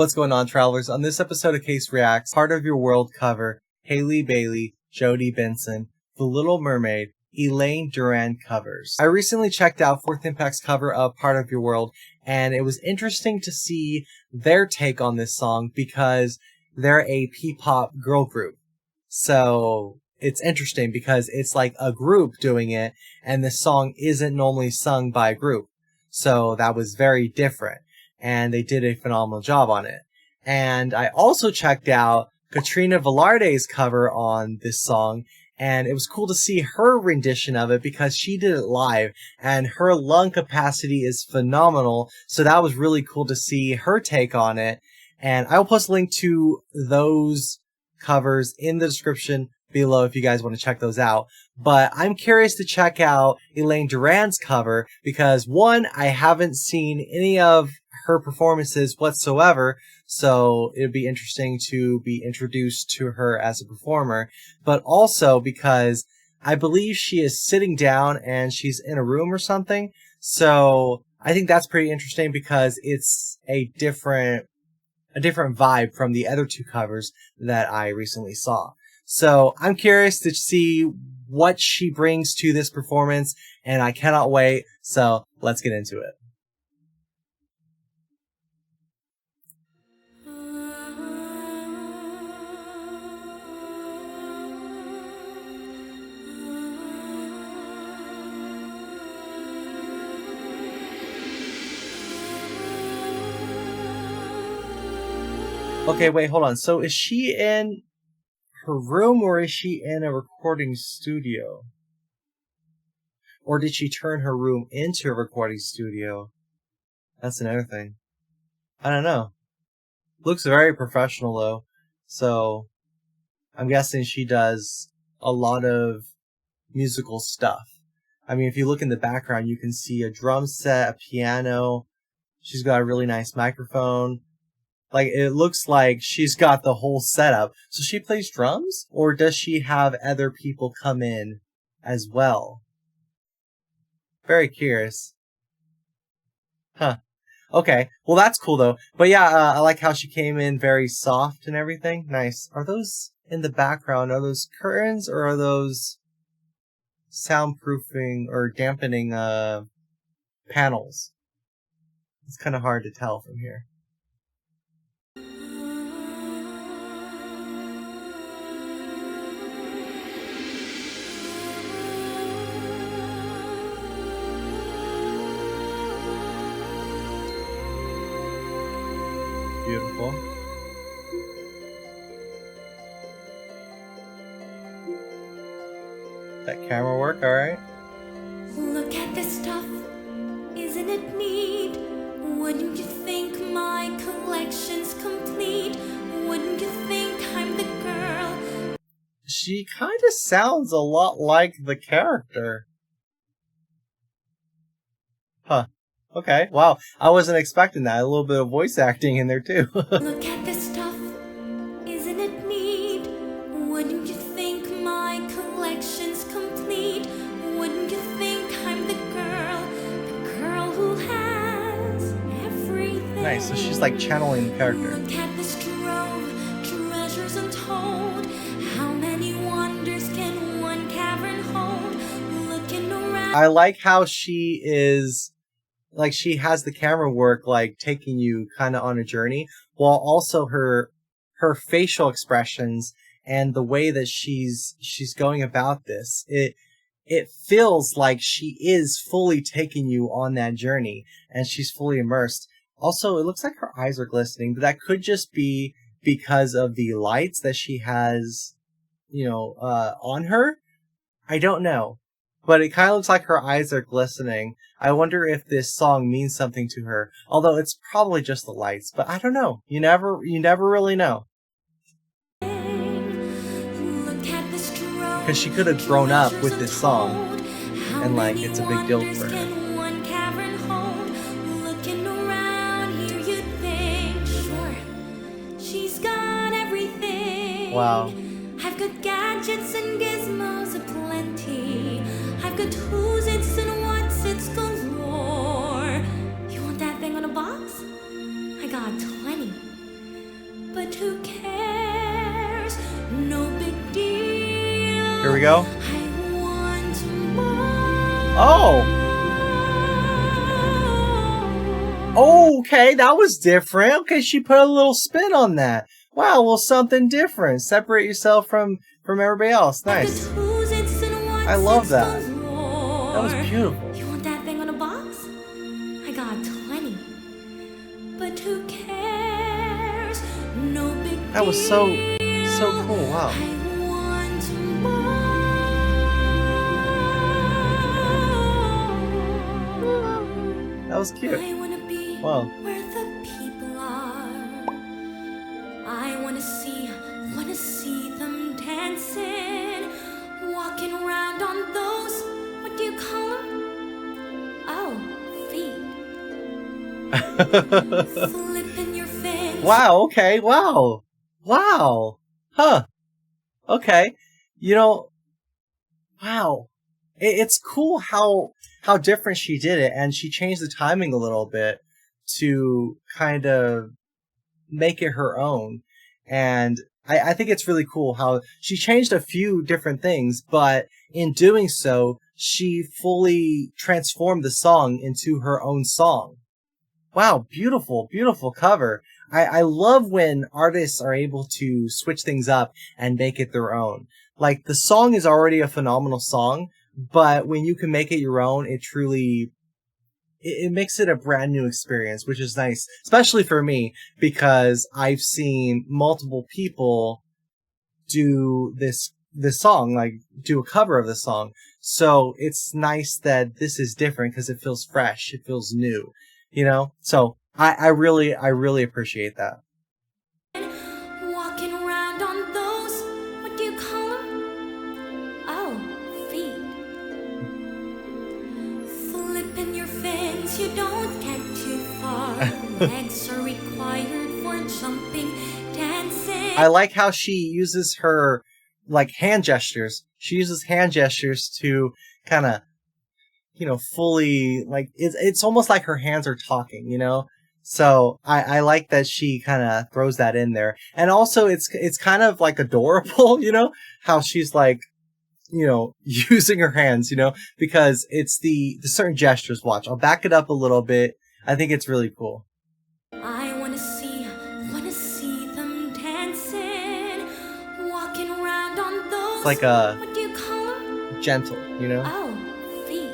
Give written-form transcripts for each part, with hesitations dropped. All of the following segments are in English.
What's going on, travelers? On this episode of Case Reacts, Part of Your World cover, Hailey Bailey, Jodi Benson, The Little Mermaid, Elaine Duran covers. I recently checked out Fourth Impact's cover of Part of Your World, and it was interesting to see their take on this song because they're a P-pop girl group. So it's interesting because it's like a group doing it, and this song isn't normally sung by a group. So that was very different. And they did a phenomenal job on it. And I also checked out Katrina Velarde's cover on this song, and it was cool to see her rendition of it because she did it live, and her lung capacity is phenomenal, so that was really cool to see her take on it. And I'll post a link to those covers in the description below if you guys want to check those out. But I'm curious to check out Elaine Duran's cover because, one, I haven't seen any of her performances whatsoever, so it'd be interesting to be introduced to her as a performer, but also because I believe she is sitting down and she's in a room or something, so I think that's pretty interesting because it's a different vibe from the other two covers that I recently saw. So I'm curious to see what she brings to this performance, and I cannot wait, so let's get into it. Okay, wait, hold on. So is she in her room or is she in a recording studio? Or did she turn her room into a recording studio? That's another thing. I don't know. Looks very professional though. So I'm guessing she does a lot of musical stuff. I mean, if you look in the background, you can see a drum set, a piano. She's got a really nice microphone. Like, it looks like she's got the whole setup. So she plays drums? Or does she have other people come in as well? Very curious. Huh. Okay. Well, that's cool, though. But yeah, I like how she came in very soft and everything. Nice. Are those in the background? Are those curtains? Or are those soundproofing or dampening panels? It's kind of hard to tell from here. Beautiful. That camera work, alright? Look at this stuff, isn't it neat? Wouldn't you think my collection's complete? Wouldn't you think I'm the girl? She kind of sounds a lot like the character. Huh. Okay, wow. I wasn't expecting that. A little bit of voice acting in there too. Look at this stuff, isn't it neat? Wouldn't you think my collection's complete? Wouldn't you think I'm the girl who has everything? Nice, so she's like channeling the character. Look at this trove, treasures untold. How many wonders can one cavern hold? Looking around. I like how she is... like, she has the camera work, like, taking you kind of on a journey, while also her facial expressions and the way that she's going about this, it feels like she is fully taking you on that journey, and she's fully immersed. Also, it looks like her eyes are glistening, but that could just be because of the lights that she has, on her. I don't know. But it kind of looks like her eyes are glistening. I wonder if this song means something to her. Although it's probably just the lights. But I don't know. You never really know. Because she could have grown up with this song. And like, it's a big deal for her. Wow. I've got gadgets and gizmos aplenty. I've got who's it's and what's it's galore. You want that thing on a box? I got 20. but who cares? No big deal. Here we go. I want more. Oh! Okay, that was different. Okay, she put a little spin on that. Wow, well, something different. Separate yourself from everybody else. Nice. I love that. That was beautiful. You want that thing on a box? I got 20. But who cares? No big deal. That was so cool. Wow. I want more. That was cute. I wanna be Wow. where the people are. I wanna see them dancing, walking around on those, what do you call them? Oh, feet. Flipping your fins. Wow, okay, wow. Wow. Huh. Okay. You know, wow. It's cool how different she did it, and she changed the timing a little bit to kind of make it her own. And I think it's really cool how she changed a few different things, but in doing so, she fully transformed the song into her own song. Wow, beautiful, beautiful cover. I love when artists are able to switch things up and make it their own. Like, the song is already a phenomenal song, but when you can make it your own, it truly, it makes it a brand new experience, which is nice, especially for me, because I've seen multiple people do this song, like do a cover of the song. So it's nice that this is different because it feels fresh. It feels new, you know? So I really appreciate that. Walking around on those, what do you call them? Oh, feet. Flipping your fins, you don't get too far. Legs are required for jumping, dancing. I like how she uses her, like, hand gestures. She uses hand gestures to kind of, you know, fully, like, it's almost like her hands are talking, you know? So I like that she kind of throws that in there. And also it's kind of like adorable, you know, how she's like, you know, using her hands, you know, because it's the certain gestures. Watch, I'll back it up a little bit. I think it's really cool. I wanna see them dancing, walking around on those. It's like a what do you call them? gentle, you know? Oh, feet.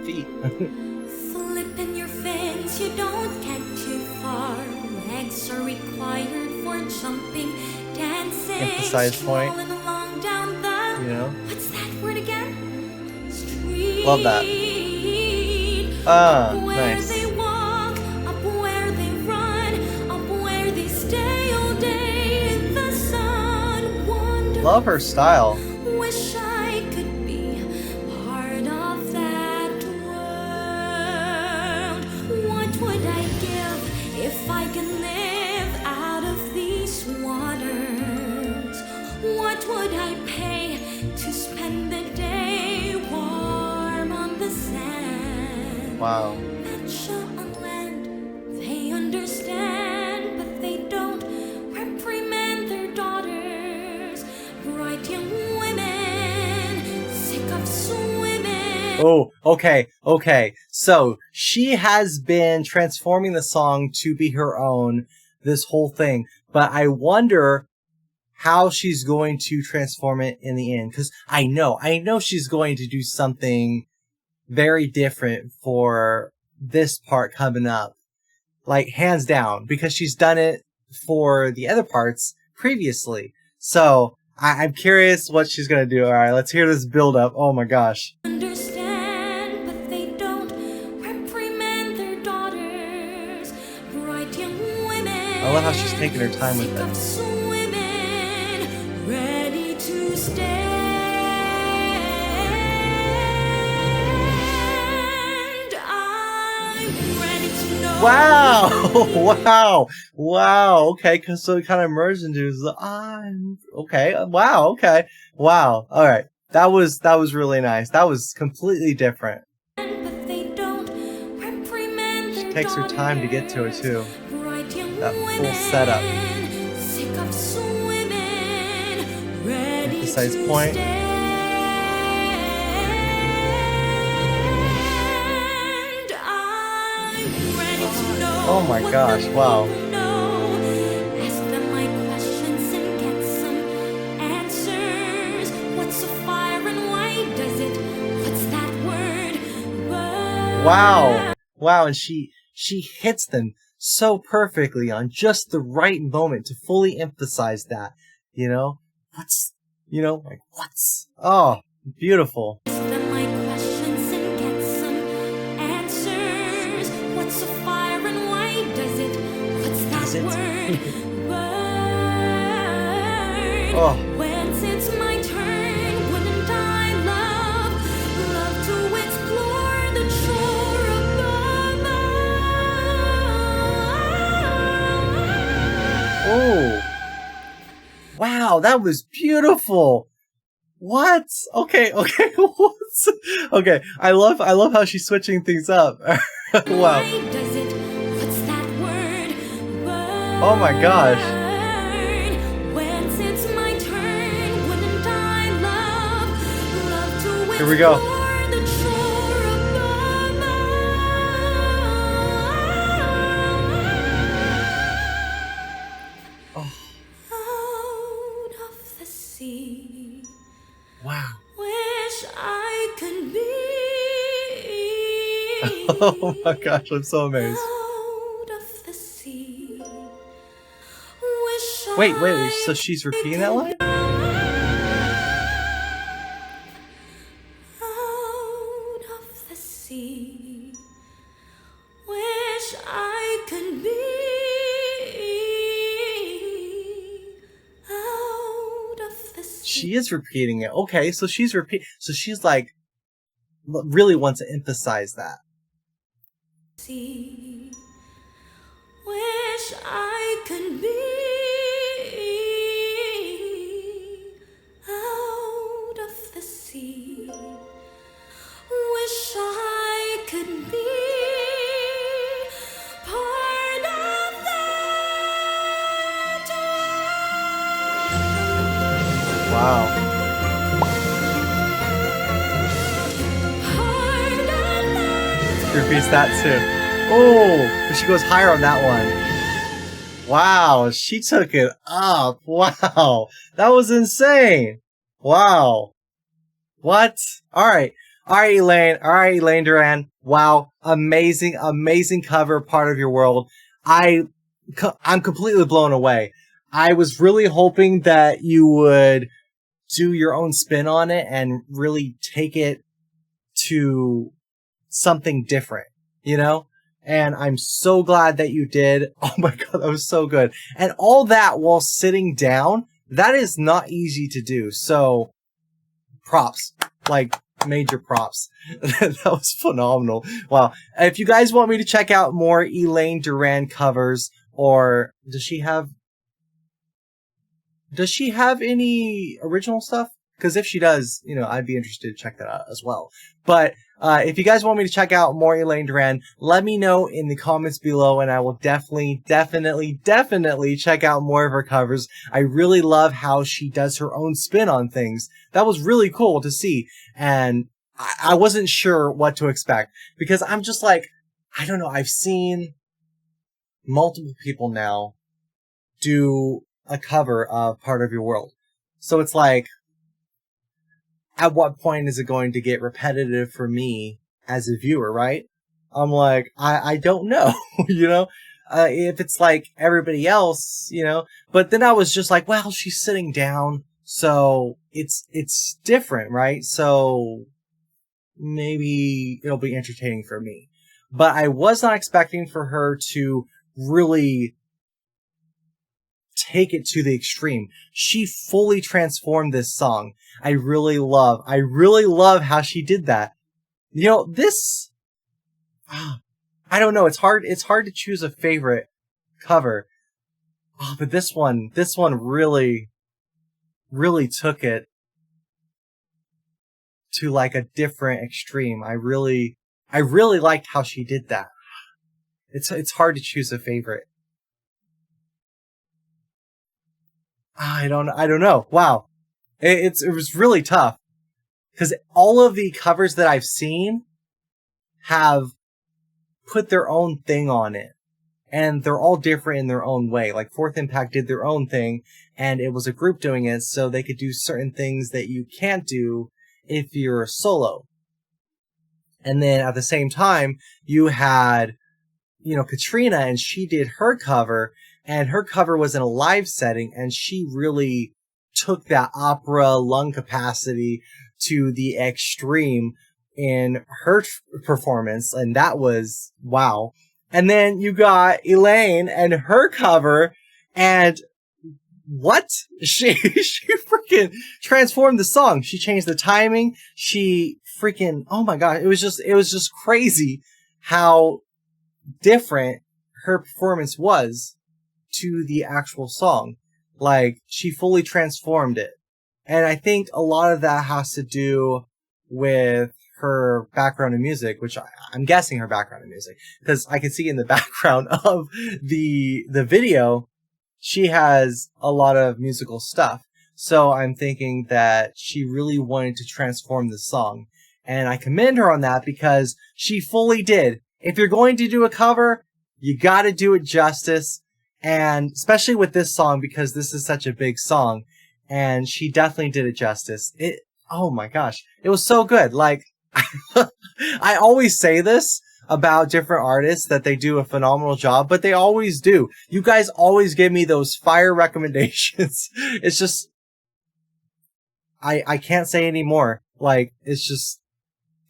Feet. Flipping your fins, you don't get too far. Legs are required for jumping, dancing. Emphasize point. Strolling along down the, You know? what's that word again? Street. Love that. Ah, Where nice. they walk, up where they run, up where they stay all day in the sun. Wonderful. Love her style. Wish I could be part of that world. What would I give if I could live out of these waters? What would I pay to spend the day warm on the sand? Wow. Betcha on land, they understand, but they don't reprimand their daughters. Bright young women, sick of swimming. Oh, okay. So she has been transforming the song to be her own this whole thing, but I wonder how she's going to transform it in the end, because I know she's going to do something very different for this part coming up, like hands down, because she's done it for the other parts previously. So I'm curious what she's gonna do. All right, let's hear this build up. Oh my gosh. Understand, but they don't reprimand their daughters. Bright young women. I love how she's taking her time with sick of it. swimming, ready to stand. I'm ready to know. Wow. Okay, so it kind of merged into okay. Wow. All right. That was really nice. That was completely different. But they don't reprimand She their takes her time to get to it too. daughters. Bright young That full setup. Sick of swimming, ready Emphasize to point. stand. I'm ready to know. Oh my what gosh, the wow. people know. Ask them my questions and get some answers. What's a fire and why does it? What's that word? Wow. Wow, and she hits them so perfectly on just the right moment to fully emphasize that, you know? What's, you know, like, what's, oh, beautiful. Ask them my questions and get some answers. What's a fire and why does it? What's that word? Bird. Oh. When it's my turn, wouldn't I love to explore the shore above? Oh. Wow, that was beautiful. What? Okay. What's, okay, I love how she's switching things up. Wow. Why does it? What's that word? Oh my gosh. When it's my turn, wouldn't I love to Here we go. explore the shore above? Out of the sea, Wow. wish I could be. Oh my gosh, I'm so amazed. Out of the sea, wish Wait, I so she's repeating that line? out of the sea, wish I could be. Out of the sea. She is repeating it. Okay, so she's like really wants to emphasize that. Sea, wish I could be. Out of the sea, wish I could be part of that. Wow. Part of that. She repeats that too. Oh, but she goes higher on that one. Wow, she took it up. Wow, that was insane. Wow. What? All right, Elaine. All right, Elaine Duran. Wow, amazing cover, Part of Your World. I'm completely blown away. I was really hoping that you would do your own spin on it and really take it to something different, you know? And I'm so glad that you did. Oh my God, that was so good. And all that while sitting down, that is not easy to do. So props, like major props. That was phenomenal. Wow. If you guys want me to check out more Elaine Duran covers, or does she have any original stuff? Because if she does, you know, I'd be interested to check that out as well. But if you guys want me to check out more Elaine Duran, let me know in the comments below, and I will definitely check out more of her covers. I really love how she does her own spin on things. That was really cool to see, and I wasn't sure what to expect, because I'm just like, I don't know, I've seen multiple people now do a cover of Part of Your World. So it's like, at what point is it going to get repetitive for me as a viewer, right? I'm like, I don't know, you know, if it's like everybody else, you know, but then I was just like, well, she's sitting down, so it's different, right? So maybe it'll be entertaining for me, but I was not expecting for her to really take it to the extreme. She fully transformed this song. I really love how she did that. You know, this, I don't know. It's hard to choose a favorite cover. Oh, but this one really took it to like a different extreme. I really liked how she did that. It's hard to choose a favorite. I don't know. Wow. It was really tough. Because all of the covers that I've seen have put their own thing on it. And they're all different in their own way. Like Fourth Impact did their own thing, and it was a group doing it, so they could do certain things that you can't do if you're a solo. And then at the same time, you had, Katrina, and she did her cover, and her cover was in a live setting, and she really took that opera lung capacity to the extreme in her performance, and that was wow. And then you got Elaine and her cover, and what? She freaking transformed the song. She changed the timing. She freaking, oh my god, it was just crazy how different her performance was to the actual song. Like, she fully transformed it. And I think a lot of that has to do with her background in music, which I'm guessing her background in music, because I can see in the background of the video, she has a lot of musical stuff. So I'm thinking that she really wanted to transform the song. And I commend her on that because she fully did. If you're going to do a cover, you gotta do it justice. And especially with this song, because this is such a big song. And she definitely did it justice. Oh my gosh. It was so good. Like, I always say this about different artists, that they do a phenomenal job, but they always do. You guys always give me those fire recommendations. It's just, I can't say any more. Like, it's just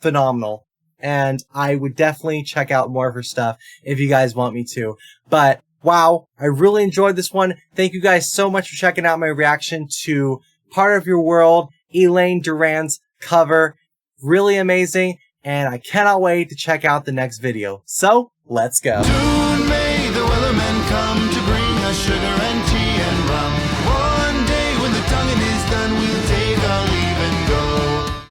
phenomenal. And I would definitely check out more of her stuff if you guys want me to. But wow, I really enjoyed this one. Thank you guys so much for checking out my reaction to Part of Your World, Elaine Duran's cover. Really amazing, and I cannot wait to check out the next video. So, let's go.